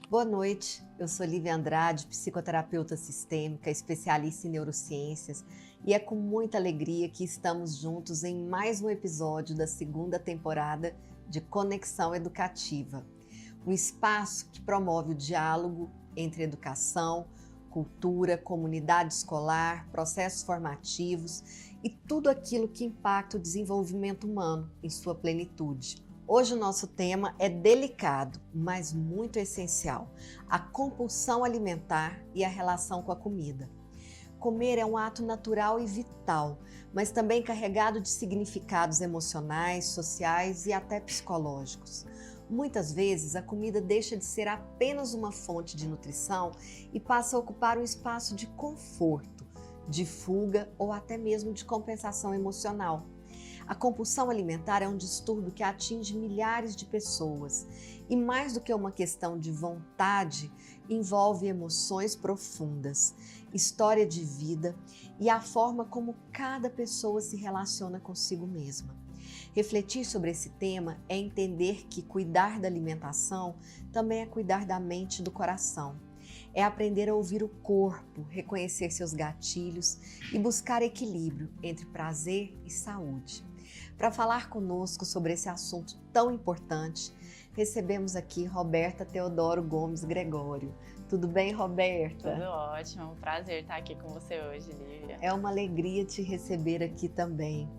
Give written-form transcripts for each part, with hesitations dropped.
Boa noite, eu sou Lívia Andrade, psicoterapeuta sistêmica, especialista em neurociências, e é com muita alegria que estamos juntos em mais um episódio da segunda temporada de Conexão Educativa, um espaço que promove o diálogo entre educação, cultura, comunidade escolar, processos formativos e tudo aquilo que impacta o desenvolvimento humano em sua plenitude. Hoje o nosso tema é delicado, mas muito essencial: a compulsão alimentar e a relação com a comida. Comer é um ato natural e vital, mas também carregado de significados emocionais, sociais e até psicológicos. Muitas vezes a comida deixa de ser apenas uma fonte de nutrição e passa a ocupar um espaço de conforto, de fuga ou até mesmo de compensação emocional. A compulsão alimentar é um distúrbio que atinge milhares de pessoas e, mais do que uma questão de vontade, envolve emoções profundas, história de vida e a forma como cada pessoa se relaciona consigo mesma. Refletir sobre esse tema é entender que cuidar da alimentação também é cuidar da mente e do coração. É aprender a ouvir o corpo, reconhecer seus gatilhos e buscar equilíbrio entre prazer e saúde. Para falar conosco sobre esse assunto tão importante, recebemos aqui Roberta Teodoro Gomes Gregório. Tudo bem, Roberta? Tudo ótimo, um prazer estar aqui com você hoje, Lívia. É uma alegria te receber aqui também.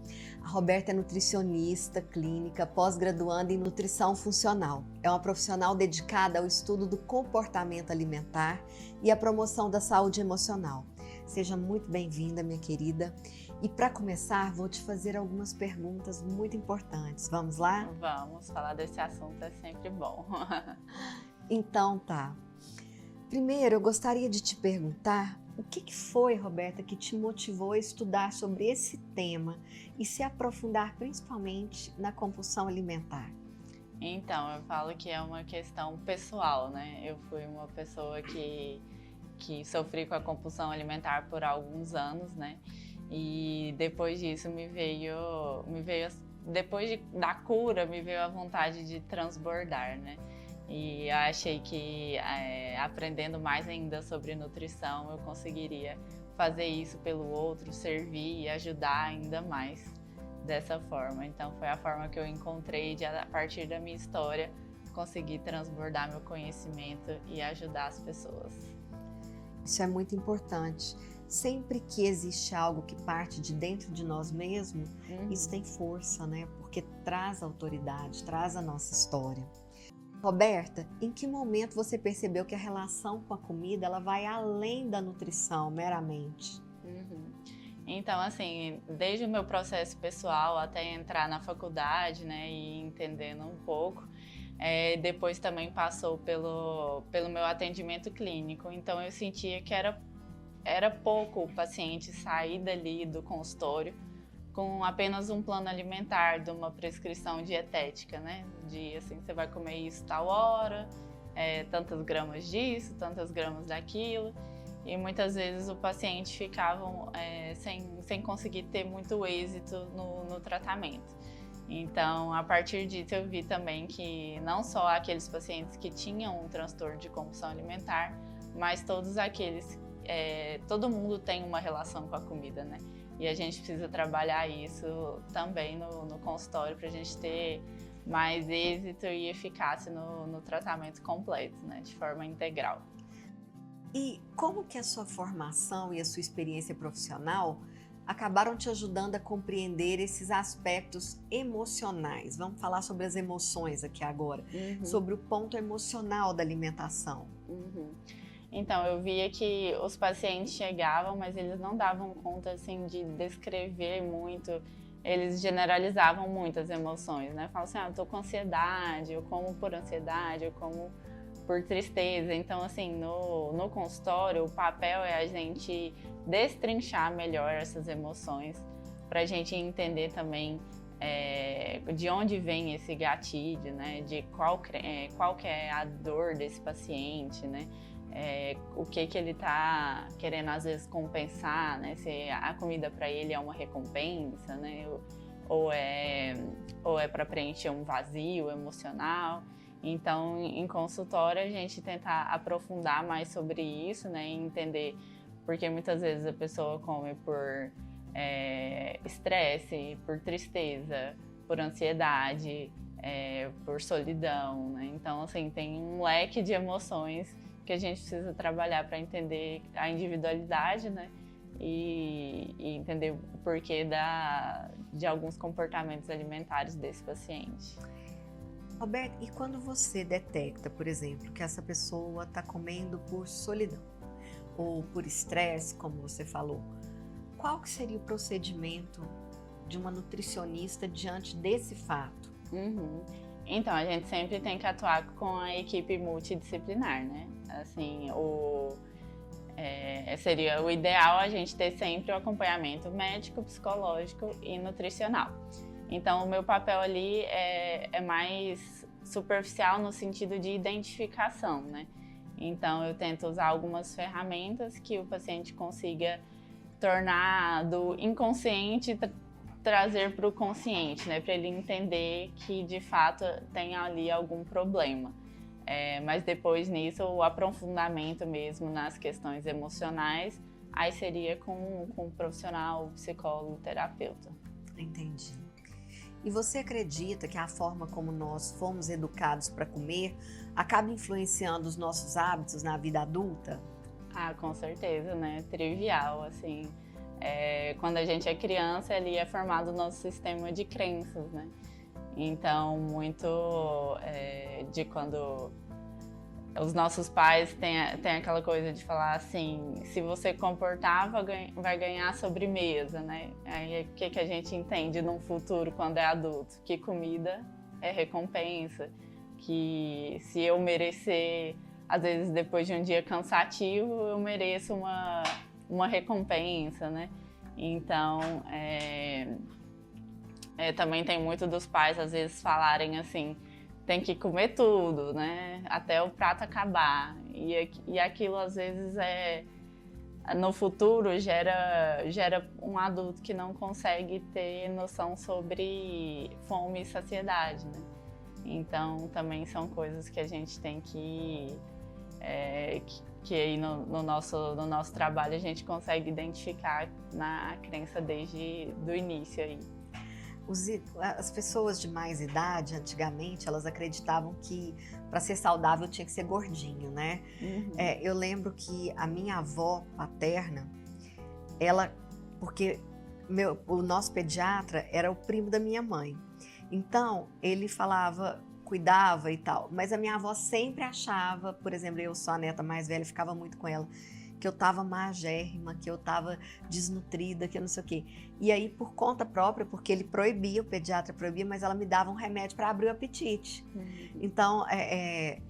A Roberta é nutricionista clínica, pós-graduanda em nutrição funcional. É uma profissional dedicada ao estudo do comportamento alimentar e à promoção da saúde emocional. Seja muito bem-vinda, minha querida. E para começar, vou te fazer algumas perguntas muito importantes. Vamos lá? Vamos, falar desse assunto é sempre bom. Então tá. Primeiro, eu gostaria de te perguntar o que foi, Roberta, que te motivou a estudar sobre esse tema e se aprofundar principalmente na compulsão alimentar? Então, eu falo que é uma questão pessoal, né? Eu fui uma pessoa que sofri com a compulsão alimentar por alguns anos, né? E depois disso da cura, me veio a vontade de transbordar, né? E eu achei que aprendendo mais ainda sobre nutrição, eu conseguiria fazer isso pelo outro, servir e ajudar ainda mais dessa forma. Então foi a forma que eu encontrei de, a partir da minha história, conseguir transbordar meu conhecimento e ajudar as pessoas. Isso é muito importante. Sempre que existe algo que parte de dentro de nós mesmos, isso tem força, né? Porque traz autoridade, traz a nossa história. Roberta, em que momento você percebeu que a relação com a comida ela vai além da nutrição meramente? Então, assim, desde o meu processo pessoal até entrar na faculdade, né, e entendendo um pouco, depois também passou pelo meu atendimento clínico. Então, eu sentia que era pouco o paciente sair dali do consultório com apenas um plano alimentar, de uma prescrição dietética, né? De assim, você vai comer isso tal hora, tantas gramas disso, tantas gramas daquilo. E muitas vezes o paciente ficava sem conseguir ter muito êxito no tratamento. Então, a partir disso, eu vi também que não só aqueles pacientes que tinham um transtorno de compulsão alimentar, mas todos aqueles, todo mundo tem uma relação com a comida, né? E a gente precisa trabalhar isso também no consultório para a gente ter mais êxito e eficácia no tratamento completo, né? De forma integral. E como que a sua formação e a sua experiência profissional acabaram te ajudando a compreender esses aspectos emocionais? Vamos falar sobre as emoções aqui agora, sobre o ponto emocional da alimentação. Então, eu via que os pacientes chegavam, mas eles não davam conta, assim, de descrever muito, eles generalizavam muito as emoções, né? Falavam assim, eu tô com ansiedade, eu como por ansiedade, eu como por tristeza. Então, assim, no consultório, o papel é a gente destrinchar melhor essas emoções, pra gente entender também de onde vem esse gatilho, né? De qual que é a dor desse paciente, né? O que ele tá querendo às vezes compensar, né? Se a comida para ele é uma recompensa, né? Ou é para preencher um vazio emocional. Então, em consultório, a gente tenta aprofundar mais sobre isso, né, e entender porque muitas vezes a pessoa come por estresse, por tristeza, por ansiedade, por solidão, né? Então, assim, tem um leque de emoções que a gente precisa trabalhar para entender a individualidade, né? E entender o porquê de alguns comportamentos alimentares desse paciente. Roberta, e quando você detecta, por exemplo, que essa pessoa está comendo por solidão ou por estresse, como você falou, qual que seria o procedimento de uma nutricionista diante desse fato? Uhum. Então, a gente sempre tem que atuar com a equipe multidisciplinar, né? Assim, seria o ideal a gente ter sempre o acompanhamento médico, psicológico e nutricional. Então, o meu papel ali é mais superficial no sentido de identificação, né? Então, eu tento usar algumas ferramentas que o paciente consiga tornar do inconsciente trazer para o consciente, né? Para ele entender que, de fato, tem ali algum problema. Mas depois nisso, o aprofundamento mesmo nas questões emocionais, aí seria com um profissional, psicólogo, terapeuta. Entendi. E você acredita que a forma como nós fomos educados para comer acaba influenciando os nossos hábitos na vida adulta? Ah, com certeza, né? Trivial, assim. Quando a gente é criança, ali é formado o nosso sistema de crenças, né? Então, muito de quando os nossos pais têm aquela coisa de falar assim, se você comportar, vai ganhar sobremesa, né? Aí o que a gente entende num futuro quando é adulto? Que comida é recompensa, que se eu merecer, às vezes depois de um dia cansativo, eu mereço uma recompensa, né? Então, também tem muito dos pais às vezes falarem assim, tem que comer tudo, né? Até o prato acabar. E aquilo às vezes no futuro gera um adulto que não consegue ter noção sobre fome e saciedade, né? Então também são coisas que a gente tem que aí no nosso trabalho a gente consegue identificar na crença desde o início aí. As pessoas de mais idade, antigamente, elas acreditavam que para ser saudável tinha que ser gordinho, né? Uhum. Eu lembro que a minha avó paterna, porque o nosso pediatra era o primo da minha mãe. Então, ele cuidava e tal. Mas a minha avó sempre achava, por exemplo, eu sou a neta mais velha, ficava muito com ela, que eu tava magérrima, que eu tava desnutrida, que eu não sei o quê. E aí, por conta própria, porque ele proibia, o pediatra proibia, mas ela me dava um remédio para abrir o apetite. Uhum. Então,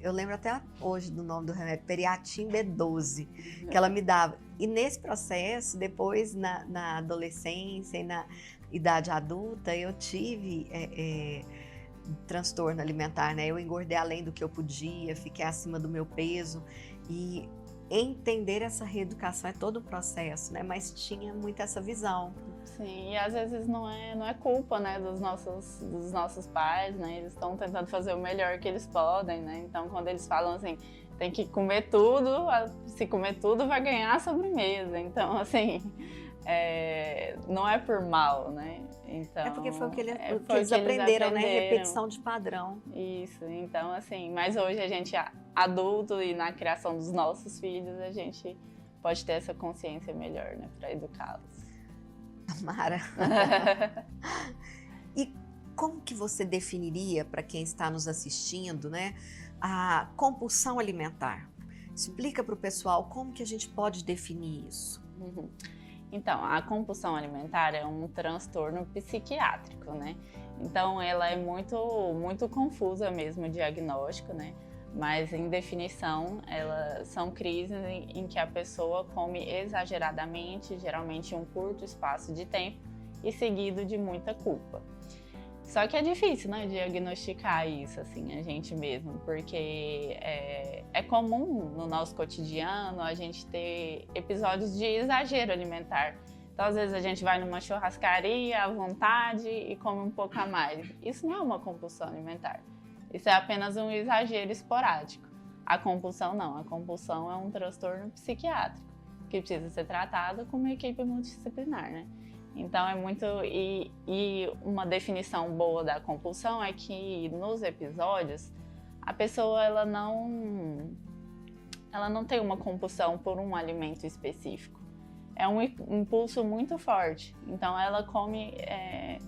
eu lembro até hoje do nome do remédio, Periatim B12, que ela me dava. E nesse processo, depois, na adolescência e na idade adulta, eu tive transtorno alimentar, né? Eu engordei além do que eu podia, fiquei acima do meu peso e entender essa reeducação é todo um processo, né? Mas tinha muito essa visão. Sim, e às vezes não é culpa, né, dos nossos pais, né? Eles estão tentando fazer o melhor que eles podem, né? Então, quando eles falam assim, tem que comer tudo, se comer tudo vai ganhar a sobremesa. Então, assim, não é por mal, né? Então, porque foi o que eles aprenderam, né? Repetição de padrão. Isso, então assim, mas hoje a gente adulto e na criação dos nossos filhos, a gente pode ter essa consciência melhor, né, para educá-los. Tomara. E como que você definiria, para quem está nos assistindo, né, a compulsão alimentar? Explica para o pessoal como que a gente pode definir isso. Uhum. Então, a compulsão alimentar é um transtorno psiquiátrico, né? Então, ela é muito, muito confusa mesmo o diagnóstico, né? Mas, em definição, são crises em que a pessoa come exageradamente, geralmente em um curto espaço de tempo e seguido de muita culpa. Só que é difícil, né, diagnosticar isso, assim, a gente mesmo, porque é comum no nosso cotidiano a gente ter episódios de exagero alimentar. Então, às vezes a gente vai numa churrascaria à vontade e come um pouco a mais. Isso não é uma compulsão alimentar. Isso é apenas um exagero esporádico. A compulsão não, a compulsão é um transtorno psiquiátrico que precisa ser tratado com uma equipe multidisciplinar, né? Então é muito... E uma definição boa da compulsão é que nos episódios a pessoa ela não tem uma compulsão por um alimento específico. É um impulso muito forte. Então ela come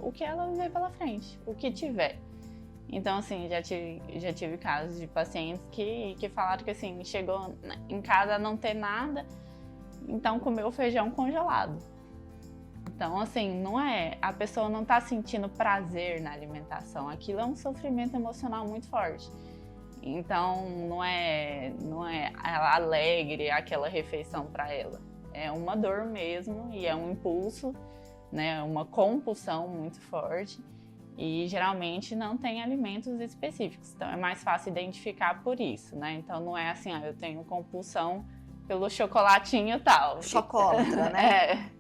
o que ela vê pela frente, o que tiver. Então, assim, já tive casos de pacientes que falaram que, assim, chegou em casa a não ter nada, então comeu feijão congelado. Então, assim, a pessoa não está sentindo prazer na alimentação, aquilo é um sofrimento emocional muito forte. Então, não é alegre aquela refeição para ela. É uma dor mesmo e é um impulso, né, uma compulsão muito forte. E geralmente não tem alimentos específicos, então é mais fácil identificar por isso, né? Então não é assim, eu tenho compulsão pelo chocolatinho tal. Chocolatra, né?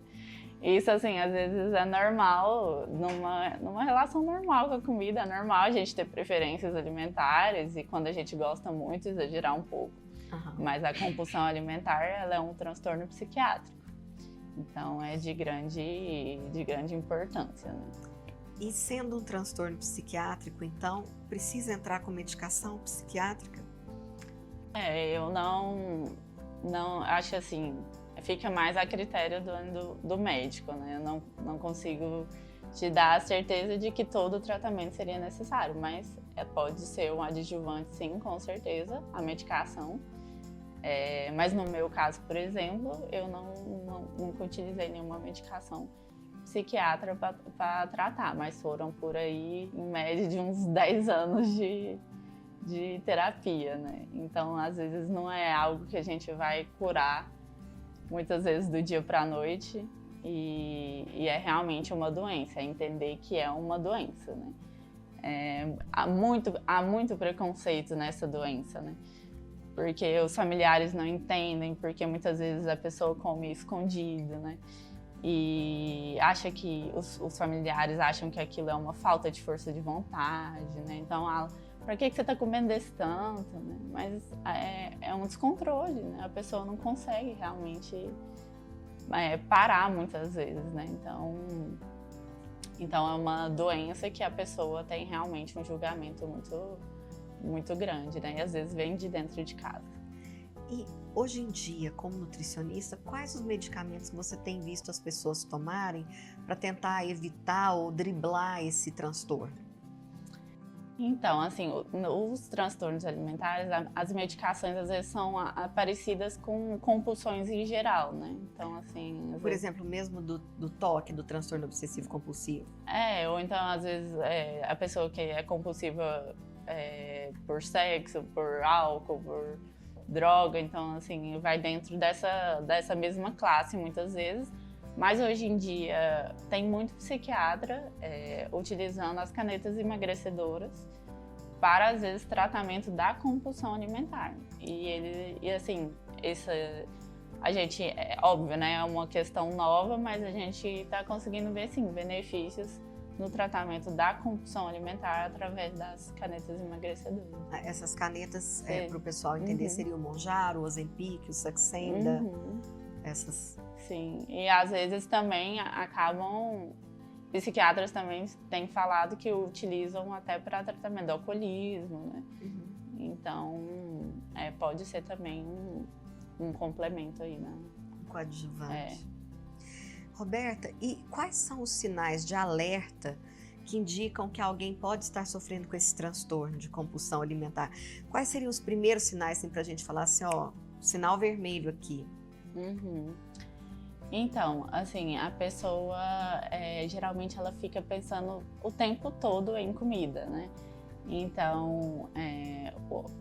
É. Isso, assim, às vezes é normal, numa relação normal com a comida, é normal a gente ter preferências alimentares e quando a gente gosta muito, exagerar um pouco. Uhum. Mas a compulsão alimentar, ela é um transtorno psiquiátrico. Então é de grande importância, né? E sendo um transtorno psiquiátrico, então, precisa entrar com medicação psiquiátrica? Eu não acho assim, fica mais a critério do médico, né? Eu não consigo te dar a certeza de que todo o tratamento seria necessário, mas pode ser um adjuvante, sim, com certeza, a medicação. Mas no meu caso, por exemplo, eu nunca utilizei nenhuma medicação psiquiatra para tratar, mas foram por aí, em média, de uns 10 anos de terapia, né? Então, às vezes, não é algo que a gente vai curar, muitas vezes, do dia para a noite, e é realmente uma doença, é entender que é uma doença, né? Há muito preconceito nessa doença, né? Porque os familiares não entendem, porque muitas vezes a pessoa come escondido, né? E acha que os familiares acham que aquilo é uma falta de força de vontade, né? Então, para que você está comendo desse tanto, né? Mas é um descontrole, né? A pessoa não consegue realmente parar muitas vezes, né? Então é uma doença que a pessoa tem realmente um julgamento muito, muito grande, né? E às vezes vem de dentro de casa. E hoje em dia, como nutricionista, quais os medicamentos que você tem visto as pessoas tomarem para tentar evitar ou driblar esse transtorno? Então, assim, os transtornos alimentares, as medicações às vezes são parecidas com compulsões em geral, né? Então, assim... Por exemplo, mesmo do TOC, do transtorno obsessivo compulsivo? Ou então, às vezes, a pessoa que é compulsiva por sexo, por álcool, por droga, então, assim, vai dentro dessa mesma classe muitas vezes. Mas hoje em dia tem muito psiquiatra utilizando as canetas emagrecedoras para, às vezes, tratamento da compulsão alimentar. E assim, a gente, óbvio, né, é uma questão nova, mas a gente está conseguindo ver, sim, benefícios no tratamento da compulsão alimentar através das canetas emagrecedoras. Essas canetas, para o pessoal entender, seria o Mounjaro, o Ozempic, o Saxenda, essas... Sim, e às vezes também acabam... Psiquiatras também têm falado que utilizam até para tratamento do alcoolismo, né? Então, pode ser também um complemento aí, né? Um coadjuvante. Roberta, e quais são os sinais de alerta que indicam que alguém pode estar sofrendo com esse transtorno de compulsão alimentar? Quais seriam os primeiros sinais, assim, para a gente falar assim, ó, sinal vermelho aqui? Então, assim, a pessoa, geralmente ela fica pensando o tempo todo em comida, né? Então,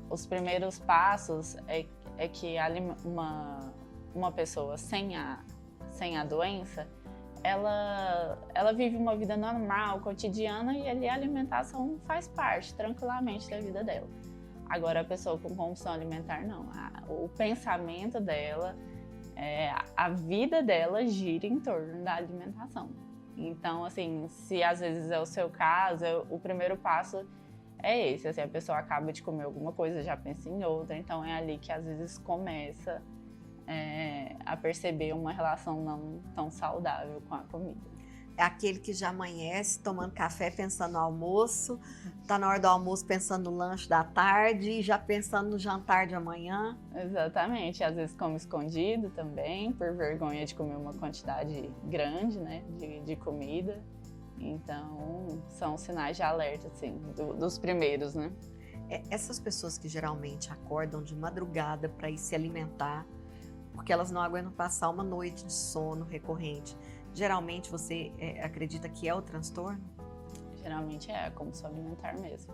os primeiros passos é que uma pessoa sem a doença, ela vive uma vida normal, cotidiana, e ali a alimentação faz parte tranquilamente da vida dela. Agora, a pessoa com compulsão alimentar, não. O pensamento dela, a vida dela gira em torno da alimentação. Então, assim, se às vezes é o seu caso, o primeiro passo é esse, assim, a pessoa acaba de comer alguma coisa, já pensa em outra, então é ali que às vezes começa a perceber uma relação não tão saudável com a comida. É aquele que já amanhece tomando café pensando no almoço, tá na hora do almoço pensando no lanche da tarde e já pensando no jantar de amanhã. Exatamente, às vezes come escondido também, por vergonha de comer uma quantidade grande, né, de comida. Então, são sinais de alerta, assim, dos primeiros, né? Essas pessoas que geralmente acordam de madrugada para ir se alimentar, porque elas não aguentam passar uma noite de sono recorrente, geralmente você acredita que é o transtorno? Geralmente é a compulsão alimentar mesmo.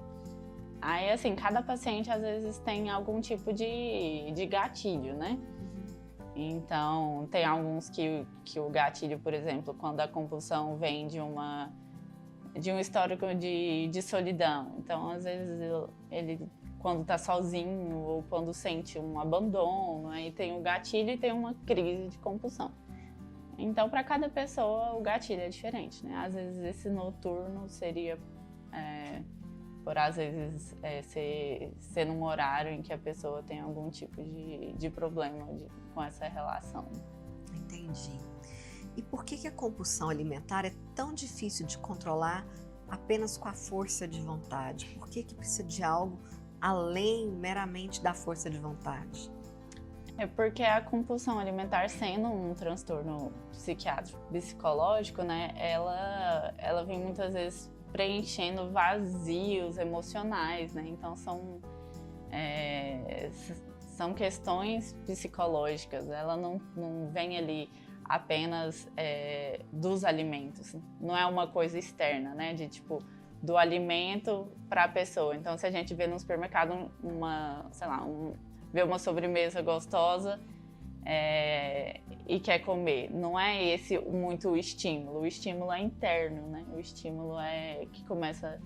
Aí, assim, cada paciente às vezes tem algum tipo de gatilho, né? Então, tem alguns que o gatilho, por exemplo, quando a compulsão vem de um histórico de solidão. Então, às vezes, ele quando está sozinho ou quando sente um abandono, aí tem o gatilho e tem uma crise de compulsão. Então, para cada pessoa, o gatilho é diferente, né? Às vezes, esse noturno seria, por às vezes, ser num horário em que a pessoa tem algum tipo de problema com essa relação. Entendi. E por que a compulsão alimentar é tão difícil de controlar apenas com a força de vontade? Por que precisa de algo além meramente da força de vontade? É porque a compulsão alimentar, sendo um transtorno psiquiátrico, psicológico, né, ela vem muitas vezes preenchendo vazios emocionais, né? Então são questões psicológicas. Ela não vem ali apenas dos alimentos. Não é uma coisa externa, né? De tipo do alimento para a pessoa. Então, se a gente vê no supermercado vê uma sobremesa gostosa e quer comer. Não é esse muito o estímulo. O estímulo é interno, né? O estímulo que começa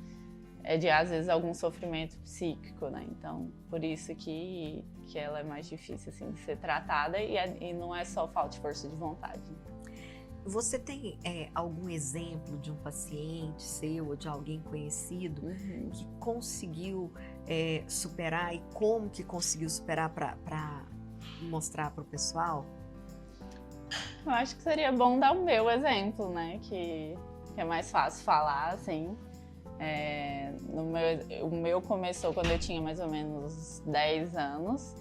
de, às vezes, algum sofrimento psíquico, né? Então, por isso que ela é mais difícil, assim, de ser tratada e não é só falta de força de vontade. Você tem algum exemplo de um paciente seu ou de alguém conhecido que conseguiu superar e como que conseguiu superar para mostrar para o pessoal? Eu acho que seria bom dar o meu exemplo, né? Que é mais fácil falar, assim. O meu começou quando eu tinha mais ou menos 10 anos.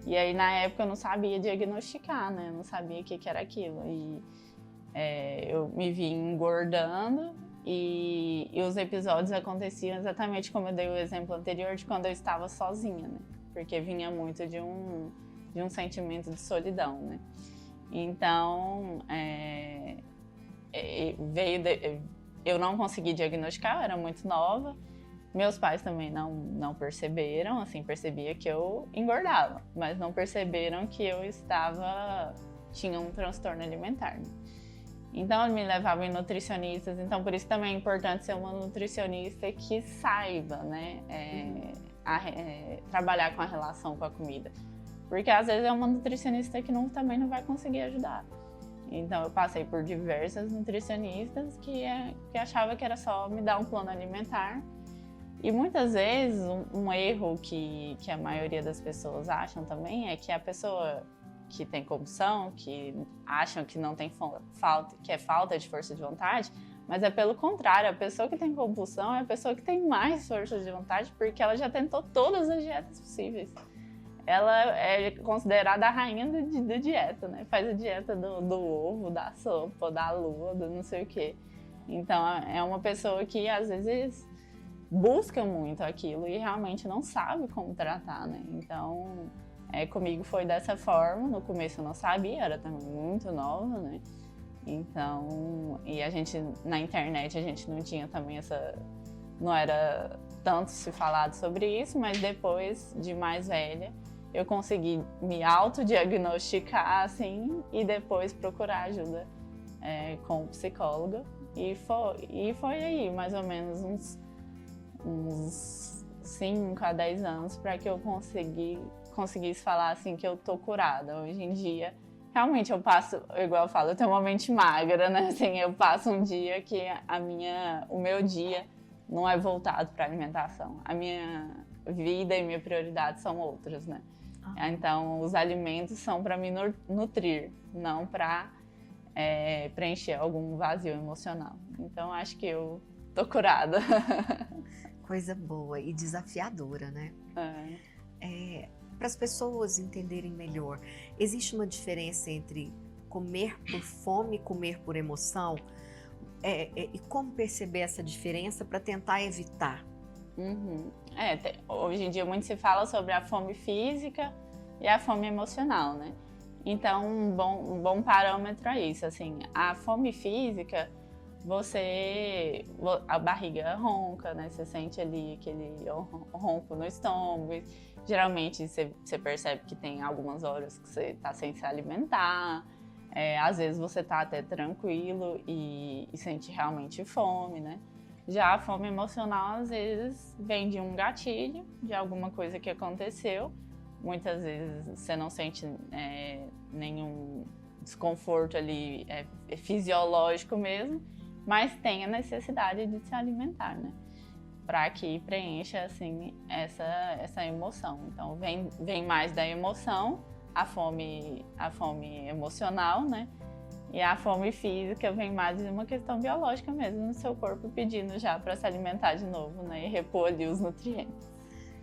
E aí, na época, eu não sabia diagnosticar, né? Eu não sabia o que era aquilo. E eu me vi engordando e os episódios aconteciam exatamente como eu dei o exemplo anterior de quando eu estava sozinha, né? Porque vinha muito de um sentimento de solidão, né? Então, eu não consegui diagnosticar, eu era muito nova. Meus pais também não perceberam, assim, percebia que eu engordava, mas não perceberam que eu tinha um transtorno alimentar, né? Então, me levavam em nutricionistas, então por isso também é importante ser uma nutricionista que saiba, né, trabalhar com a relação com a comida. Porque às vezes é uma nutricionista que também não vai conseguir ajudar. Então, eu passei por diversas nutricionistas que achavam que era só me dar um plano alimentar. E muitas vezes, um erro que a maioria das pessoas acham também é que a pessoa que tem compulsão, que acham que não tem que é falta de força de vontade, mas é pelo contrário, a pessoa que tem compulsão é a pessoa que tem mais força de vontade porque ela já tentou todas as dietas possíveis. Ela é considerada a rainha da dieta, né? Faz a dieta do ovo, da sopa, da lua, do não sei o quê. Então, é uma pessoa que às vezes busca muito aquilo e realmente não sabe como tratar, né? Então, comigo foi dessa forma. No começo eu não sabia, era também muito nova, né? Então, e a gente, na internet, a gente não tinha também não era tanto se falado sobre isso, mas depois, de mais velha, eu consegui me autodiagnosticar, assim, e depois procurar ajuda com o psicólogo. E foi aí, mais ou menos, uns 5 a 10 anos para que eu conseguisse falar assim que eu tô curada. Hoje em dia, realmente eu passo, igual eu falo, eu tenho uma mente magra, né? Assim, eu passo um dia que o meu dia não é voltado para alimentação. A minha vida e minha prioridade são outras, né? Então, os alimentos são para me nutrir, não para preencher algum vazio emocional. Então, acho que eu tô curada. Coisa boa e desafiadora, né? Para as pessoas entenderem melhor, existe uma diferença entre comer por fome e comer por emoção? E como perceber essa diferença para tentar evitar? Hoje em dia muito se fala sobre a fome física e a fome emocional, né? Então, um bom parâmetro é isso, assim, a fome física, a barriga ronca, né? Você sente ali aquele ronco no estômago. Geralmente você percebe que tem algumas horas que você está sem se alimentar. Às vezes você está até tranquilo e sente realmente fome, né? Já a fome emocional, às vezes, vem de um gatilho, de alguma coisa que aconteceu. Muitas vezes você não sente nenhum desconforto ali fisiológico mesmo, mas tem a necessidade de se alimentar, né? Para que preencha, assim, essa emoção. Então, vem mais da emoção, a fome emocional, né? E a fome física vem mais de uma questão biológica mesmo, no seu corpo pedindo já para se alimentar de novo, né? E repor ali os nutrientes.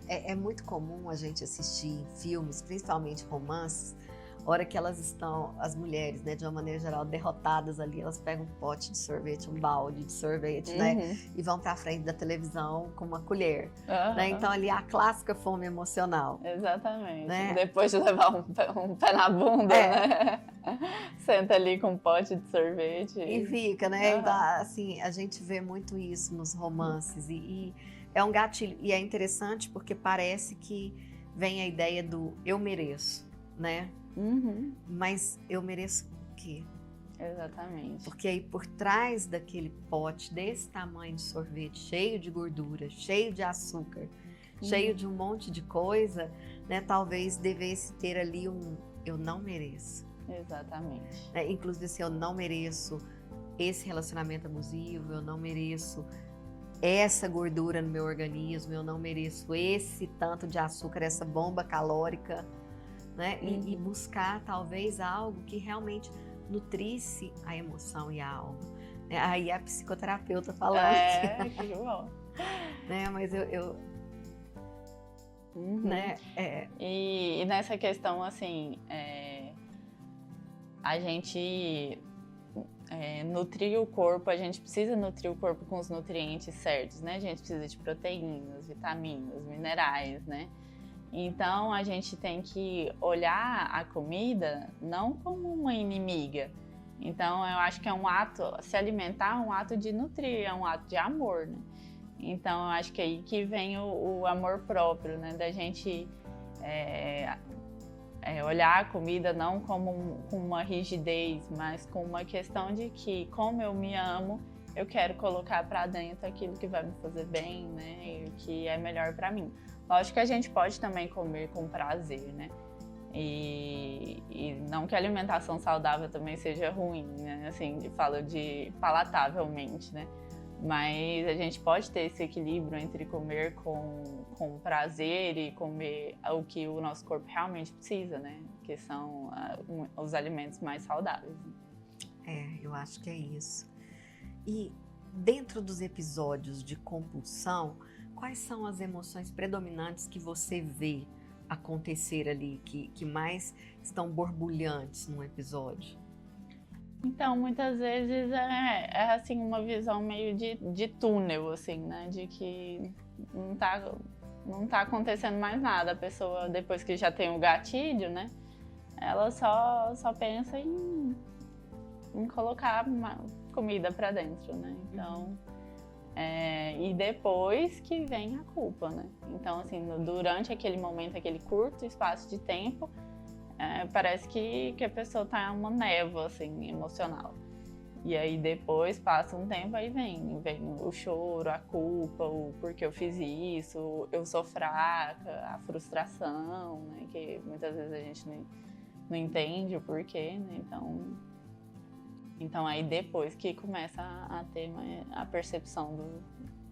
É muito comum a gente assistir filmes, principalmente romances, a hora que elas estão, as mulheres, né, de uma maneira geral, derrotadas ali, elas pegam um pote de sorvete, um balde de sorvete, né, e vão para frente da televisão com uma colher, né, então ali a clássica fome emocional. Exatamente, né? Depois de levar um pé na bunda, né, senta ali com um pote de sorvete. E fica, né, então, assim, a gente vê muito isso nos romances e é um gatilho, e é interessante porque parece que vem a ideia do eu mereço, né? Mas eu mereço o quê? Exatamente. Porque aí por trás daquele pote desse tamanho de sorvete, cheio de gordura, cheio de açúcar, cheio de um monte de coisa, né? Talvez devesse ter ali eu não mereço. Exatamente. Inclusive assim, eu não mereço esse relacionamento abusivo, eu não mereço essa gordura no meu organismo, eu não mereço esse tanto de açúcar, essa bomba calórica, né? E buscar talvez algo que realmente nutrisse a emoção e a alma. Aí a psicoterapeuta falando que bom. Né? Mas eu né? E nessa questão, assim, a gente nutrir o corpo, a gente precisa nutrir o corpo com os nutrientes certos, né? A gente precisa de proteínas, vitaminas, minerais, né? Então, a gente tem que olhar a comida não como uma inimiga. Então, eu acho que é um ato, se alimentar é um ato de nutrir, é um ato de amor, né? Então, eu acho que é aí que vem o amor próprio, né? Da gente olhar a comida não como uma rigidez, mas com uma questão de que, como eu me amo, eu quero colocar para dentro aquilo que vai me fazer bem, né? E o que é melhor para mim. Lógico que a gente pode também comer com prazer, né? E não que a alimentação saudável também seja ruim, né? Assim, falo de palatavelmente, né? Mas a gente pode ter esse equilíbrio entre comer com prazer e comer o que o nosso corpo realmente precisa, né? Que são os alimentos mais saudáveis. Eu acho que é isso. E dentro dos episódios de compulsão, quais são as emoções predominantes que você vê acontecer ali, que mais estão borbulhantes num episódio? Então, muitas vezes é assim, uma visão meio de túnel, assim, né? De que não tá acontecendo mais nada. A pessoa, depois que já tem o gatilho, né? Ela só pensa em colocar comida pra dentro, né? Então, e depois que vem a culpa, né? Então, assim, durante aquele momento, aquele curto espaço de tempo, parece que a pessoa tá em uma névoa, assim, emocional. E aí depois passa um tempo, aí vem o choro, a culpa, o porquê eu fiz isso, eu sou fraca, a frustração, né? Que muitas vezes a gente não entende o porquê, né? Então aí depois que começa a ter a percepção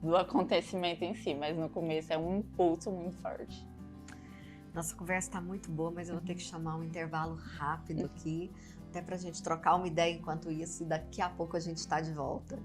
do acontecimento em si, mas no começo é um impulso muito forte. Nossa conversa está muito boa, mas eu vou ter que chamar um intervalo rápido aqui, até para a gente trocar uma ideia enquanto isso, e daqui a pouco a gente está de volta.